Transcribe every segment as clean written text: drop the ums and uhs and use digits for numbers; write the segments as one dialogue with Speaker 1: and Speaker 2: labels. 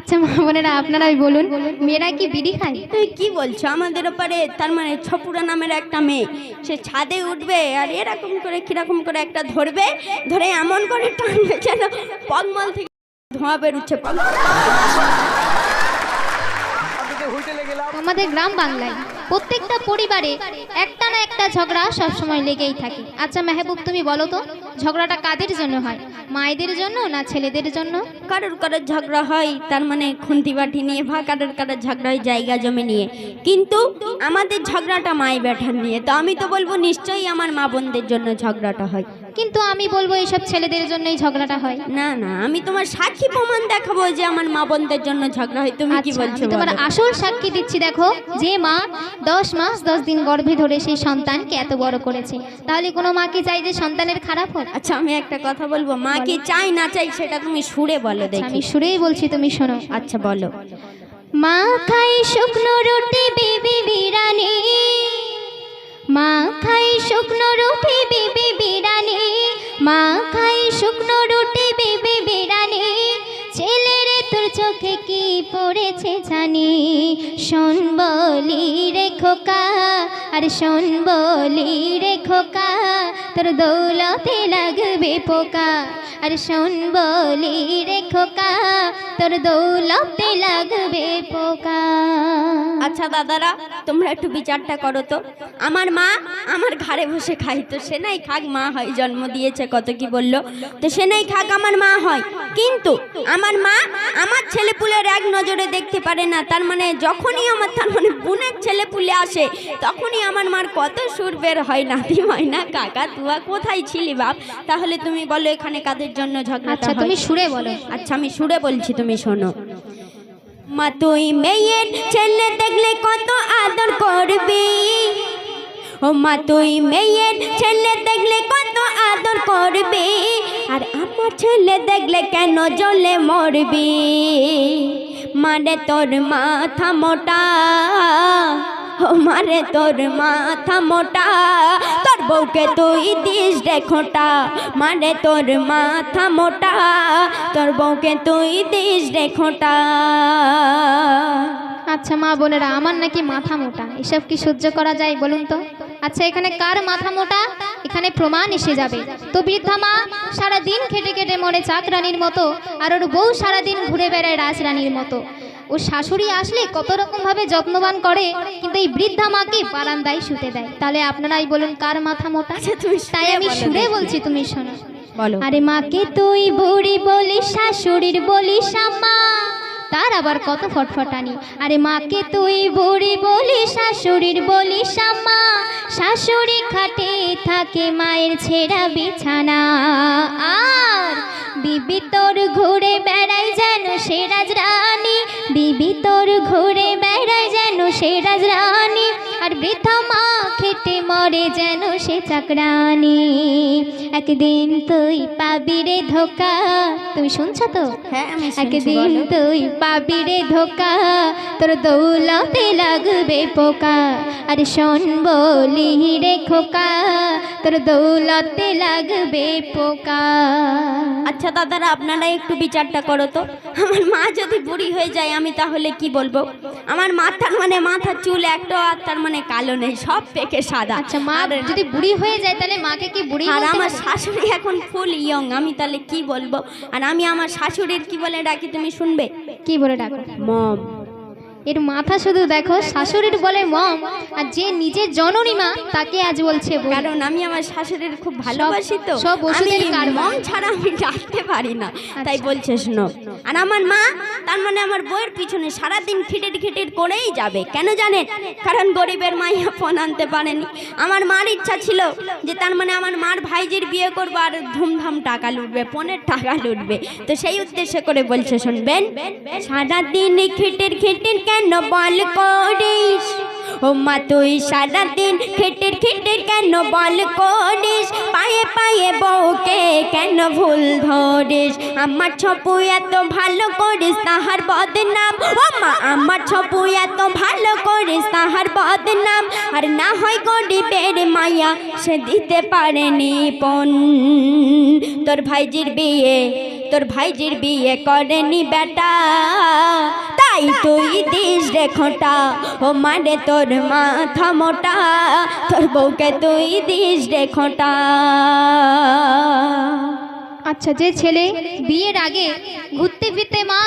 Speaker 1: আচ্ছা মা বোনেরা আপনারাই বলুন, মেয়েরা কি বিড়ি খায়?
Speaker 2: তুই কি বলছো? আমাদের ওপারে তার মানে ছপুরা নামের একটা মেয়ে, সে ছাদে উঠবে আর এরকম করে কিরকম করে একটা ধরবে, ধরে এমন করে টানবে যেন পগমল থেকে ধোঁয়া বেরোচ্ছে।
Speaker 1: আমাদের গ্রাম বাংলায় প্রত্যেকটা পরিবারে একটা না একটা ঝগড়া সবসময় লেগেই থাকে। আচ্ছা মেহবুব, তুমি বলো তো, ঝগড়াটা কাদের জন্য হয়? মায়েদের জন্য না ছেলেদের জন্য?
Speaker 2: কারোর কারোর ঝগড়া হয় তার মানে খুন্তি বাটি নিয়ে, বা কারোর কারোর ঝগড়া হয় জায়গা জমি নিয়ে, কিন্তু আমাদের ঝগড়াটা মাই ব্যাঠার নিয়ে। তো আমি তো বলবো নিশ্চয়ই আমার মা বোনদের জন্য ঝগড়াটা হয়।
Speaker 1: কিন্তু আমি বলবো এইসব ছেলেদের জন্যই ঝগড়াটা হয়।
Speaker 2: না না, আমি তোমার সাক্ষী প্রমাণ দেখাবো যে আমার মা বোনদের জন্য ঝগড়া হয়। তুমি কি বলছো?
Speaker 1: তোমার আসল সাক্ষী দিচ্ছি। দেখো, যে মা 10 মাস 10 দিন গর্ভে ধরে সেই সন্তানকে এত বড় করেছে, তাহলে কোনো মা কি চাই যে সন্তানের খারাপ হোক?
Speaker 2: আচ্ছা আমি একটা কথা বলবো, মা কি চাই না চাই সেটা তুমি সুরে বলো দেখি।
Speaker 1: আমি সুরেই বলছি, তুমি শোনো।
Speaker 2: আচ্ছা বলো।
Speaker 1: মা খাই শুকনো রুটি বিবি বিরানি, মা খাই শুকনো রুটি বিবি বিরানি, মা খাই শুকনো রুটি বিবি বিরানি, ছেলেরে তোর চোখে কি পড়েছে জানি, শোন বলি রে খোকা, আর শোন বলি রে খোকা, তোর দৌলতে লাগবে পোকা, আর শোন বলি রে খোকা, তোর দৌলতে লাগবে পোকা।
Speaker 2: আচ্ছা দাদারা, তোমরা একটু বিচারটা করো তো। আমার মা আমার ঘাড়ে বসে খাই, তো সে নাই খাক, মা হয়, জন্ম দিয়েছে, কত কি বললো, তো সে নাই খাক, আমার মা হয়। কিন্তু আমার মা আমার ছেলেপুলের এক নজরে দেখতে পারে না। তার মানে যখনই আমার তার মানে বোনের ছেলেপুলে আসে, তখনই আমার মার কত সুর বের হয়, নাতি ময়না কাকা তুয়া কোথায় ছিলি বাপ। তাহলে তুমি বলো এখানে কাদের জন্য ঝগড়া?
Speaker 1: আচ্ছা তুমি সুরে বলো।
Speaker 2: আচ্ছা আমি সুরে বলছি, তুমি শোনো। মা তুই মেয়ের ছেলে দেখলে কত আদর করবি, ও মা তুই মেয়ের ছেলে দেখলে কত আদর করবি, আর আমার ছেলে দেখলে কেন জ্বলে মরবি, মারে তোর মাথা মোটা, ও মারে তোর মাথা মোটা, তোর বউকে তুই দিস রে খোটা, মারে তোর মাথা মোটা, তোর বউকে তুই দিস রে খোটা।
Speaker 1: আচ্ছা মা বোনেরা, আমার নাকি মাথা মোটা, এসব কি সহ্য করা যায় বলুন তো? আচ্ছা এখানে কার মাথা মোটা, এখানে প্রমাণ এসে যাবে। তো বৃদ্ধা মা সারাদিন খেটে খেটে মরে চাকরানির মতো, আর ওর বউ সারাদিন ঘুরে বেড়ায় রাজরানীর মতো। ও শাশুড়ি আসলে কত রকম ভাবে যত্নবান করে, কিন্তু এই বৃদ্ধা মাকে বারান্দায় শুতে দেয়। তাহলে আপনারাই বলুন কার মাথা মোটা? তাই আমি সুরে বলছি, তুমি শোনো।
Speaker 2: বলো।
Speaker 1: আরে মাকে তুই বুড়ি বলিস, শাশুড়ির বলিস আম্মা, তার আবার কত ফটফটানি। আরে মাকে তুই বুড়ি বলিস, শাশুড়ির বলিস আম্মা, শাশুড়ি খাটে থাকে মায়ের ছেঁড়া বিছানা, আর বিবি তোর ঘুরে বেড়াই যেন সে রাজরানী, বিবি তোর ঘুরে বেড়াই যেন সে রাজরানী, আর বৃদ্ধা মা খেটে মরে যেন সে চাকরানি। একদিন তুই পাবি রে ধোকা, তুমি শুনছো তো?
Speaker 2: হ্যাঁ আমি
Speaker 1: একদিন তুই পাবি রে ধোকা, তোর দৌলতে লাগবে পোকা, আর শোন বলি রে খোকা, তোর দৌলতে লাগবে পোকা।
Speaker 2: আচ্ছা দাদারা, আপনারা একটু বিচারটা করো তো। আমার মা যদি বুড়ি হয়ে যায় আমি তাহলে কি বলবো? আমার মাথার মানে মাথার চুল একটা আর তার মানে কালো নেই, সব পেকে সাদা।
Speaker 1: আচ্ছা মা যদি বুড়ি হয়ে যায় তাহলে মাকে কি বুড়ি
Speaker 2: আর
Speaker 1: বলতে
Speaker 2: আমার
Speaker 1: হবে?
Speaker 2: শাশুড়ি এখন ফুল ইয়ং, আমি তাহলে কি বলবো? আর আমি আমার শাশুড়ির কি বলে ডাকি তুমি শুনবে?
Speaker 1: কি বলে ডাকো?
Speaker 2: মম।
Speaker 1: এর মাথা শুধু দেখো, শাশুড়ির বলে মম, আর যে নিজের জননী মা তাকে আজ বলছে বোন।
Speaker 2: কারণ আমি আমার শাশুড়ির খুব ভালোবাসি, তো
Speaker 1: সব ওষুধের
Speaker 2: আমি
Speaker 1: কারবার।
Speaker 2: মম ছাড়া আমি ডাকতে পারি না, তাই বলছে শোনো। আর আমার মা তার মানে আমার বউয়ের পিছনে সারাদিন খিটির খিটির করেই যাবে। কেন জানেন? কারণ গরিবের মাইয়া ফোন আনতে পারেনি। আমার মার ইচ্ছা ছিল যে তার মানে আমার মার ভাইজির বিয়ে করবো আর ধুমধাম টাকা লুটবে, ফোনের টাকা লুটবে, তো সেই উদ্দেশ্য করে বলছে শুনবেন। সারাদিন খিটির খিটির কেন বল করিস, ও মা তুই সারাদিন খিটির খিটির কেন বল করিস, পায়ে পায়ে বউকে কেন ভুল ধরিস, আমার ছপু এত ভালো করিস তাহার বদনাম, ও মা আমার ছপু এত ভালো করিস তাহার বদনাম, আর না হয় গরিবের মায়া সে দিতে পারেনি পণ, তোর ভাইজির বিয়ে করেনি বেটা, তুই দিস রে খোঁটা, ও মারে তোর মাথা মোটা, তোর বউকে তুই দিস রে খোঁটা।
Speaker 1: আচ্ছা, যে ছেলে বিয়ের আগে ঘুরতে ফিরতে মা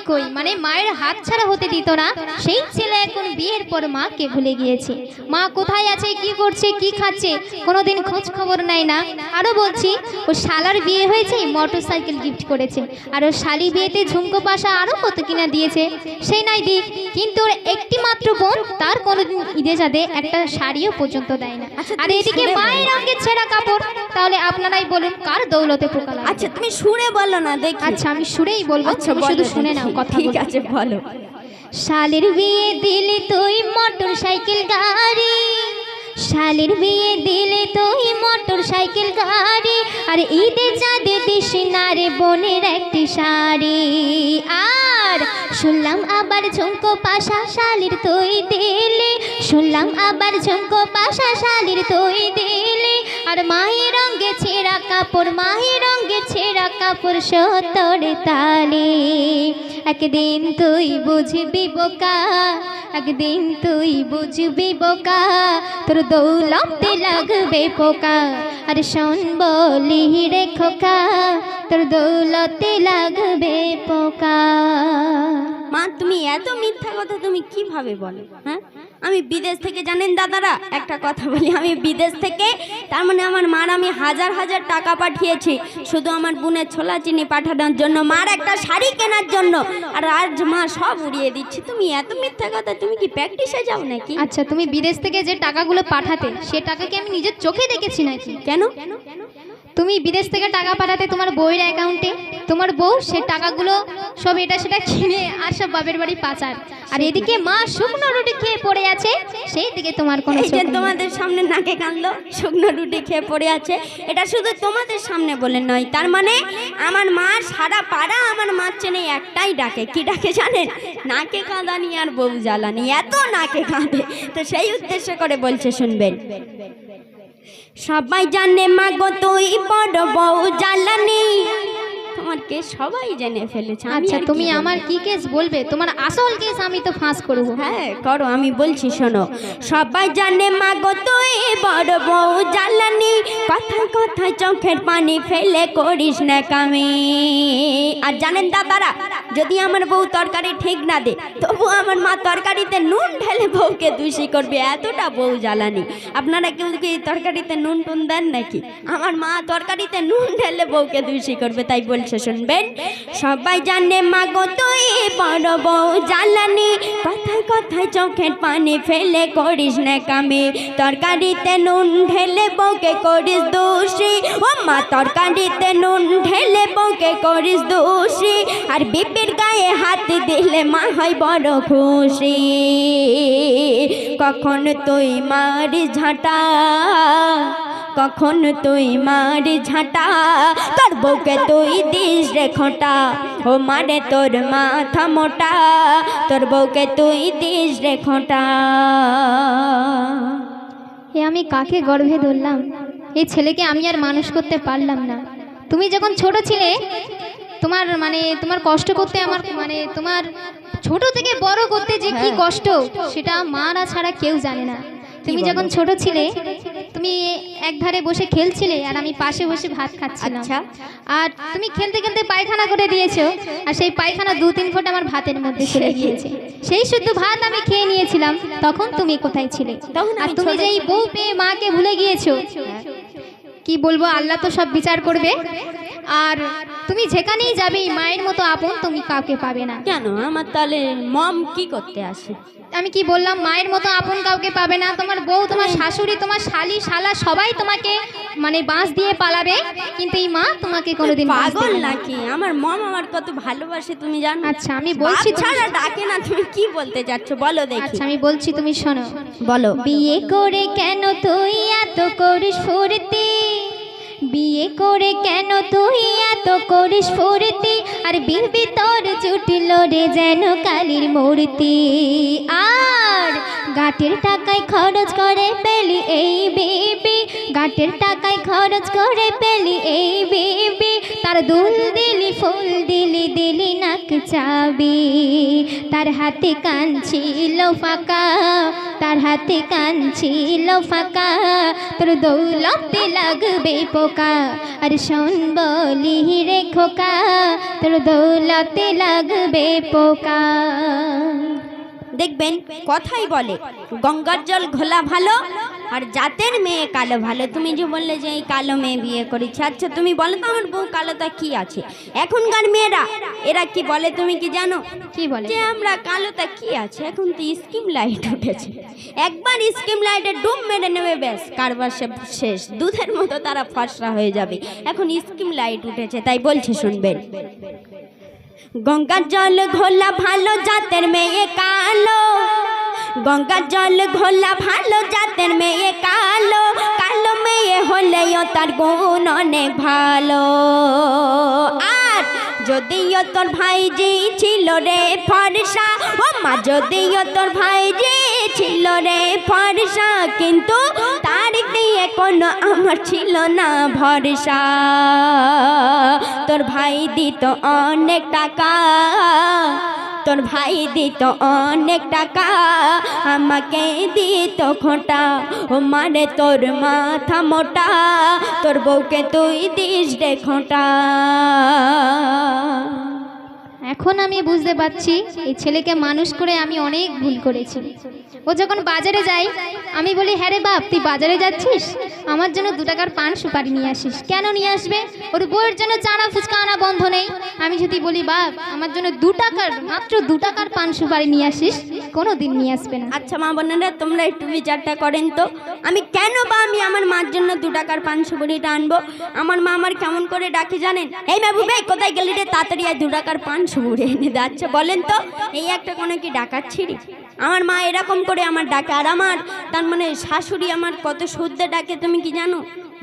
Speaker 1: কই মানে মায়ের হাত ছাড়া হতে দিত না, সেই ছেলে এখন বিয়ের পর মাকে ভুলে গিয়েছে। মা কোথায় আছে, কি করছে, কি খাচ্ছে, কোনোদিন খোঁজ খবর নেয় না। আরও বলছি, ও শালার বিয়ে হয়েছে, মোটর সাইকেল গিফট করেছে, আর ও শালি বিয়েতে ঝুমকো পাশা আরও কত কিনা দিয়েছে, সেই নাই দিক, কিন্তু ওর একটি মাত্র বোন, তার কোনোদিন ঈদে যাতে একটা শাড়িও পর্যন্ত দেয় না। আর এদিকে মায়ের রঙের ছেঁড়া কাপড়, তাহলে আপনারাই বলুন কার দৌলতে পোকা লাগে?
Speaker 2: আচ্ছা তুমি সুরে বলো না দেখি।
Speaker 1: আচ্ছা আমি সুরেই বলবো,
Speaker 2: আচ্ছা
Speaker 1: তুমি শুধু শুনে নাও কথা।
Speaker 2: ঠিক আছে বলো।
Speaker 1: শালের বিয়ে দিলে তুই মোটর সাইকেল গাড়ি, শালের বিয়ে দিলে তুই মোটর সাইকেল গাড়ি, আর ঈদে চাঁদে দিস না রে বোনের একটি শাড়ি। আর শুনলাম আবার ঝুমকো পাশা শালির তুই দিলি, শুনলাম আবার ঝুমকো পাশা শালির তুই দিলি, আর মায়ের রঙে ছেঁড়া কাপড়, মায়ের রঙে ছেঁড়া কাপড় 70 তালে। একদিন তুই বুঝবি বোকা, একদিন তুই বুঝবি বোকা, তোর দৌলতে লাগবে পোকা, আর শোন বলি রে খোকা, তোর দৌলতে লাগবে পোকা।
Speaker 2: মা তুমি এত মিথ্যা কথা তুমি কিভাবে বলো? হ্যাঁ, আমি বিদেশ থেকে, জানেন দাদারা একটা কথা বলি, আমি বিদেশ থেকে, তার মানে আমার মার আমি হাজার হাজার টাকা পাঠিয়েছি শুধু আমার বোনের ছোলা চিনি পাঠানোর জন্য, মার একটা শাড়ি কেনার জন্য, আর আজ মা সব উড়িয়ে দিচ্ছি। তুমি এত মিথ্যা কথা, তুমি কি প্র্যাকটিসে যাও নাকি?
Speaker 1: আচ্ছা, তুমি বিদেশ থেকে যে টাকাগুলো পাঠাতে, সে টাকা কি আমি নিজের চোখে দেখেছি নাকি?
Speaker 2: কেন?
Speaker 1: তুমি বিদেশ থেকে টাকা পাঠাতে তোমার বউয়ের অ্যাকাউন্টে, তোমার বউ সে টাকাগুলো সব এটা সেটা কিনে আর সব বাপের বাড়ি পাচার, আর এদিকে মা শুকনো রুটি খেয়ে পড়ে আছে, সেই দিকে তোমার কোনো
Speaker 2: এই যে তোমাদের সামনে নাকে কানলো শুকনো রুটি খেয়ে পড়ে আছে, এটা শুধু তোমাদের সামনে বলে নয়, তার মানে আমার মা সারা পাড়া আমার মার চেনে একটাই ডাকে, কি ডাকে জানেন? নাকে কাঁদানি আর বউ জ্বালানি, এত নাকে কাঁদে। তো সেই উদ্দেশ্য করে বলছে, শুনবেন। সবাই জানে মা গো তুই বড় বউ জ্বালানি, তোমার কেস সবাই জেনে ফেলেছে।
Speaker 1: আচ্ছা, তুমি আমার কি কেস বলবে? তোমার আসল কেস আমি তো ফাঁস করব।
Speaker 2: হ্যাঁ করো, আমি বলছি শোনো। সবাই জানে মা গো তুই বড় বউ জ্বালানি, কথায় কথায় চোখের পানি ফেলে করিস না কামি। আর জানেন দাদারা, যদি আমার বউ তরকারি ঠিক না দে, তবু আমার মা তরকারিতে নুন ঢেলে বউকে দোষী করবে, এতটা বউ জ্বালানি। আপনারা কেউ কি তরকারিতে নুন টুন দেন নাকি? আমার মা তরকারিতে নুন ঢেলে বউকে দোষী করবে, তাই বলছে শুনবেন। সবাই জানে মা গো তুই বড় বউ জ্বালানি, কথায় কথায় চোখের পানি ফেলে করিস না কামি, তরকারিতে নুন ঢেলে বউকে করিস দোষী, ও মা তরকারিতে নুন ঢেলে বউকে করিস দোষী, আর বিপির গায়ে হাত দিলে মা হয় বড় খুশি। কখন তুই মারি ঝাঁটা, কখন তুই মারি ঝাঁটা, তোর বউকে তুই দিস রে খোঁটা, ও মারে তোর মাথা মোটা, তোর বউকে তুই দিস রে খোঁটা।
Speaker 1: এ আমি কাকে গর্ভে ধরলাম? এই ছেলেকে আমি আর মানুষ করতে পারলাম না। তুমি যখন ছোট ছিলে, তোমার কষ্ট করতে আমার তোমার ছোট থেকে বড় করতে যে কি কষ্ট, সেটা মারা ছাড়া কেউ জানে না। তুমি যখন ছোট ছিলে, তুমি এক ধারে বসে খেলছিলে আর আমি পাশে বসে ভাত খাচ্ছিলাম। আর তুমি খেলতে খেলতে পায়খানা করে দিয়েছো, আর সেই পায়খানা 2-3 ফোঁটা আমার ভাতের মধ্যে চলে গিয়েছে। সেই শুদ্ধ ভাত আমি খেয়ে নিয়েছিলাম, তখন তুমি কোথায় ছিলে? আর তুমি যেই বউ পেয়ে মাকে ভুলে গিয়েছো, কি বলবো, আল্লাহ তো সব বিচার করবে। আর তুমি যেখানেই যাবে মায়ের মতো আপন তুমি কাউকে পাবে না।
Speaker 2: কেন? আমার তাহলে মম কি করতে আসে?
Speaker 1: আমি কি বললাম? মায়ের মতো আপন কাউকে পাবে না। তোমার বউ, তোমার শাশুড়ি, তোমার শালি শালা সবাই তোমাকে বাঁশ দিয়ে পালাবে, কিন্তু এই মা তোমাকে কোনোদিন
Speaker 2: পাগল নাকি? আমার মম আমার কত ভালোবাসে তুমি জানো?
Speaker 1: আচ্ছা আমি বলছি,
Speaker 2: ছাড়া ডাকে না। তুমি কি বলতে যাচ্ছ বলো দেখি।
Speaker 1: আচ্ছা আমি বলছি, তুমি শোনো।
Speaker 2: বলো।
Speaker 1: বিয়ে করে কেন তুই এত করিস ফুর্তি, বিয়ে করে কেন তুই এত করিস ফুর্তি, আর বিবি তোর জুটিল রে যেন কালীর মূর্তি। আর গাঁটের টাকায় খরচ করে পেলি এই বিবি, গাঁটের টাকায় খরচ করে পেলি এই বিবি, তার দুল দিলি ফুল দিলি দিলি নাক চাবি। তার হাতে কান ছিল ফাঁকা, তার হাতে কান ছিল ফাঁকা, তোর দৌলতে লাগবে পোকা, আর শোন বলি রে খোকা, তোর দৌলতে লাগবে পোকা।
Speaker 2: দেখবেন কথাই বলে গঙ্গার জল ঘোলা ভালো আর জাতের মেয়ে কালো ভালো। তুমি যে বললে যে এই কালো মেয়ে বিয়ে করেছে, আচ্ছা তুমি বলো তো আমার বউ কালোটা কি আছে? এখনকার মেয়েরা এরা কি বলে তুমি কি জানো?
Speaker 1: কি বলে?
Speaker 2: যে আমরা কালোটা কি আছে, এখন তো স্কিম লাইট উঠেছে, একবার স্কিম লাইটে ডুব মেরে নেবে, ব্যাস কারবার শেষ, দুধের মতো তারা ফর্সা হয়ে যাবে। এখন স্কিম লাইট উঠেছে, তাই বলছে শুনবেন। গঙ্গার জল ঘোলা ভালো জাতের মেয়ে কালো, গঙ্গার জল ঘোলা ভালো জাতের মেয়ে কালো, কালো মেয়ে হলেও তার গুণ অনেক ভালো। আর যদিও তোর ভাইজি ছিল রে ফর্সা, ও মা যদিও তোর ভাইজি ছিল রে ফর্সা, কিন্তু তার দিয়ে কোনো আমার ছিল না ভরসা। তোর ভাই দিত অনেক টাকা, তোর ভাই দিত অনেক টাকা, আমাকে দিত খোঁটা, ও মানে তোর মাথা মোটা, তোর বউকে তুই দিস রে খোঁটা।
Speaker 1: এখন আমি বুঝতে পারছি এই ছেলেকে মানুষ করে আমি অনেক ভুল করেছি। ও যখন বাজারে যায় আমি বলি, হ্যাঁ রে বাপ তুই বাজারে যাচ্ছিস, আমার জন্য 2 টাকার পান সুপারি নিয়ে আসিস। কেন নিয়ে আসবে? ওর বউয়ের জন্য চানা ফুচকা আনা বন্ধ নেই। আমি যদি বলি বাপ আমার জন্য 2 টাকার, মাত্র 2 টাকার পান সুপারি নিয়ে আসিস, কোনো দিন নিয়ে আসবে না।
Speaker 2: আচ্ছা মা বোনেরা তোমরা একটু বিচারটা করেন তো, আমি কেন বা আমি আমার মার জন্য 2 টাকার পান সুপারিটা আনবো? আমার মা আমার কেমন করে ডাকে জানেন? এই বাবু ভাই কোথায় গেলি রে, তাড়াতাড়ি 2 টাকার পান সুপারি এনে দে। আচ্ছা বলেন তো এই একটা কোনো কি ডাকাচ্ছিরি? আমার মা এরকম করে আমার ডাকে। আর আমার তার মানে শাশুড়ি আমার কত শুদ্ধে ডাকে তুমি কি জানো?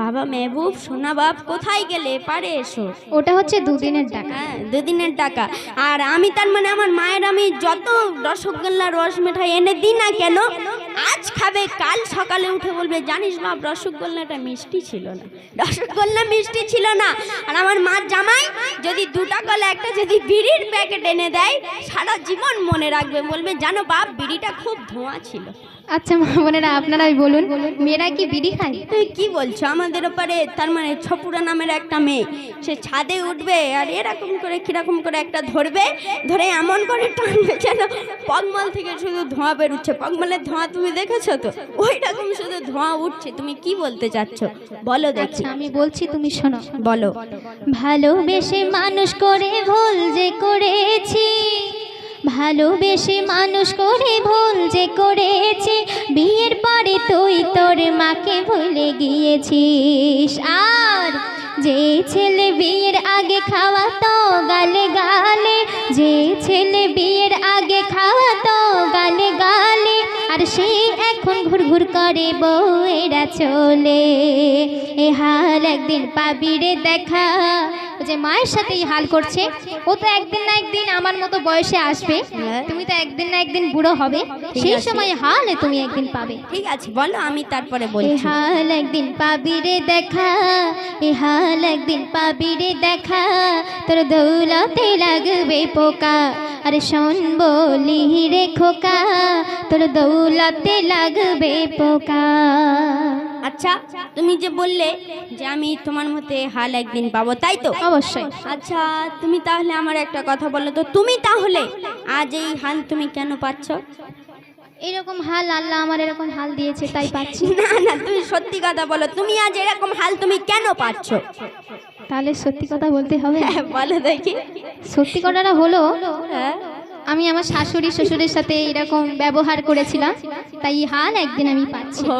Speaker 2: বাবা মেহবুব সোনা বাপ কোথায় গেলে, পারে এসো।
Speaker 1: ওটা হচ্ছে 2 দিনের টাকা।
Speaker 2: হ্যাঁ 2 দিনের টাকা। আর আমি তার মানে আমার মায়ের আমি যত রসগোল্লা রস মিঠাই এনে দিই না কেন, আজ খাবে কাল সকালে উঠে বলবে জানিস বাপ রসগোল্লাটা মিষ্টি ছিল না, রসগোল্লা মিষ্টি ছিল না। আর আমার মার জামাই যদি 2 টাকা একটা যদি বিড়ির প্যাকেট এনে দেয় সারা জীবন মনে রাখবে, বলবে জানো বাপ বিড়িটা খুব ধোঁয়া ছিল।
Speaker 1: আচ্ছা মা বোনেরা আপনারাই বলুন, মেয়েরা কি বিড়ি খায়?
Speaker 2: তুই কি বলছো? আমাদের ওপারে তার মানে ছপুরা নামের একটা মেয়ে, সে ছাদে উঠবে আর এরকম করে কিরকম করে একটা ধরবে, ধরে এমন করে টানবে যেন পগমল থেকে শুধু ধোঁয়া বেরোচ্ছে। পগমলের ধোঁয়া তুমি দেখেছো তো? ওই রকম শুধু ধোঁয়া উঠছে। তুমি কি বলতে চাচ্ছ বলো দেখি।
Speaker 1: আমি বলছি তুমি শোনো।
Speaker 2: বলো।
Speaker 1: ভালোবেসে মানুষ করে ভুল যে করেছি, ভালোবেসে মানুষ করে ভুল যে করেছি, বিয়ের পরে তুই তোর মাকে ভুলে গিয়েছিস। আর যে ছেলে বিয়ের আগে খাওয়াতো গালে গালে, যে ছেলে বিয়ের আগে খাওয়াতো গালে গালে, আর সে এখন ঘুরঘুর করে বউয়েরা চলে। এ হাল একদিন পাবি রে দেখা। ও যে মায়ের সাথে এই হাল করছে, ও তো একদিন না একদিন আমার মতো বয়সে আসবে, তুমি তো একদিন না একদিন বুড়ো হবে, সেই সময় হালে তুমি একদিন পাবে।
Speaker 2: ঠিক আছে বলো, আমি তারপরে
Speaker 1: এ
Speaker 2: বলছি।
Speaker 1: হাল একদিন পাবি রে দেখা, এ হাল একদিন পাবি রে দেখা, তোর দৌলতে লাগবে পোকা, আর শোন বলি রে খোকা, তোর দৌলতে লাগবে পোকা।
Speaker 2: আচ্ছা তুমি যে বললে যে আমি তোমার মতে হাল একদিন পাবো, তাই তো?
Speaker 1: অবশ্যই।
Speaker 2: আচ্ছা তুমি তাহলে আমার একটা কথা বলো তো, তুমি তাহলে আজ এই হাল তুমি কেন পাচ্ছ?
Speaker 1: এরকম হাল আল্লাহ আমার এরকম হাল দিয়েছে তাই পাচ্ছি।
Speaker 2: না না তুমি সত্যি কথা বলো, তুমি আজ এরকম হাল তুমি কেন পাচ্ছ?
Speaker 1: তাহলে সত্যি কথা বলতে হবে।
Speaker 2: হ্যাঁ, বলো দেখি।
Speaker 1: সত্যি কথাটা হলো,
Speaker 2: হ্যাঁ
Speaker 1: আমি আমার শাশুড়ি শ্বশুরের সাথে এরকম ব্যবহার করেছিলাম, তাই এই হাল একদিন আমি পাচ্ছি।
Speaker 2: ও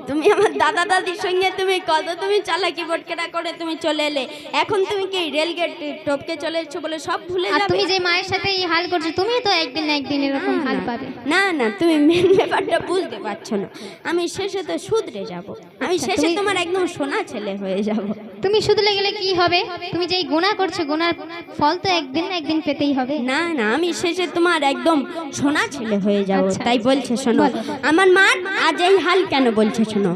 Speaker 2: তুমি আমার দাদা দাদির সঙ্গে তুমি কত তুমি চালাকি বটকেরা করে তুমি চলে এলে, এখন তুমি কি রেলগেট টপকে চলে এসছো বলে সব ভুলে
Speaker 1: আর
Speaker 2: যাবে?
Speaker 1: তুমি যে মায়ের সাথে এই হাল করছো, তুমি তো একদিন না একদিন এরকম হাল পাবে।
Speaker 2: না না তুমি মেন ব্যাপারটা বুঝতে পারছো না, আমি শেষে তো শুধরে যাব, আমি
Speaker 1: আচ্ছা,
Speaker 2: শেষে
Speaker 1: তুমি-
Speaker 2: তোমার একদম সোনা ছেলে হয়ে যাব।
Speaker 1: তুমি শুধলে গেলে কি হবে? তুমি যেই গুনাহ করছো, গুনার ফল তো একদিন না একদিন পেতেই হবে।
Speaker 2: না না আমি শেষে তোমার একদম সোনা ছেলে হয়ে যাব।
Speaker 1: আচ্ছা,
Speaker 2: তাই বলছে শোনো,
Speaker 1: বলো।
Speaker 2: আমার মা আজ এই হাল কেন বলছে শোনো।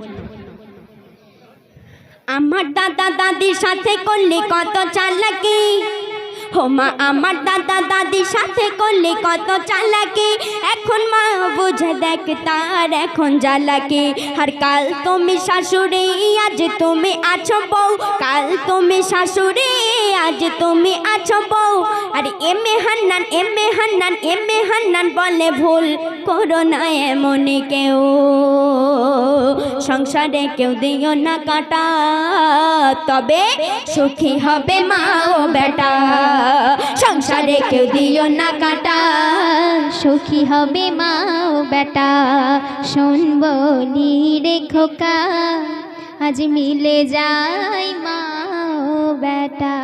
Speaker 2: আমার দাদা দাদির সাথে করলি কত চালাকি, ও মা আমার দাদা দাদির সাথে করলে কত চালাকি, এখন মা বুঝে দেখ তার এখন জ্বালাকি। আর কাল তুমি শাশুড়ি আজ তুমি আছো বউ, কাল তুমি শাশুড়ি আজ তুমি আছো বউ। আর এমে হান্নান এমে হান্নান এমে হান্নান বলে ভুল করো না এমন কেউ, সংসারে কেউ দিও না কাটা, তবে সুখী হবে মা ও বেটা। সংসারে কেউ দিও না কাটা,
Speaker 1: সুখী হবে মা ও বেটা। শোন বলি রে খোকা, আজ মিলে যায় মা ও বেটা।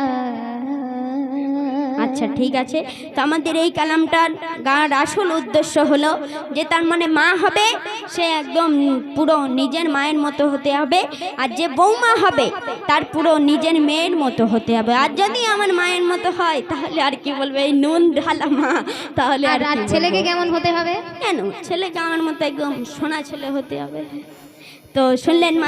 Speaker 2: আচ্ছা ঠিক আছে, তো আমাদের এই কালামটার গাওয়ার আসল উদ্দেশ্য হলো যে তার মানে মা হবে সে একদম পুরো নিজের মায়ের মতো হতে হবে, আর যে বৌমা হবে তার পুরো নিজের মেয়ের মতো হতে হবে। আর যদি আমার মায়ের মতো হয় তাহলে আর কি বলবে, এই নুন ঢালা মা, তাহলে
Speaker 1: আর
Speaker 2: আর
Speaker 1: ছেলেকে কেমন হতে হবে?
Speaker 2: কেন ছেলেকে আমার মতো একদম সোনা ছেলে হতে হবে। তো শুনলেন মা।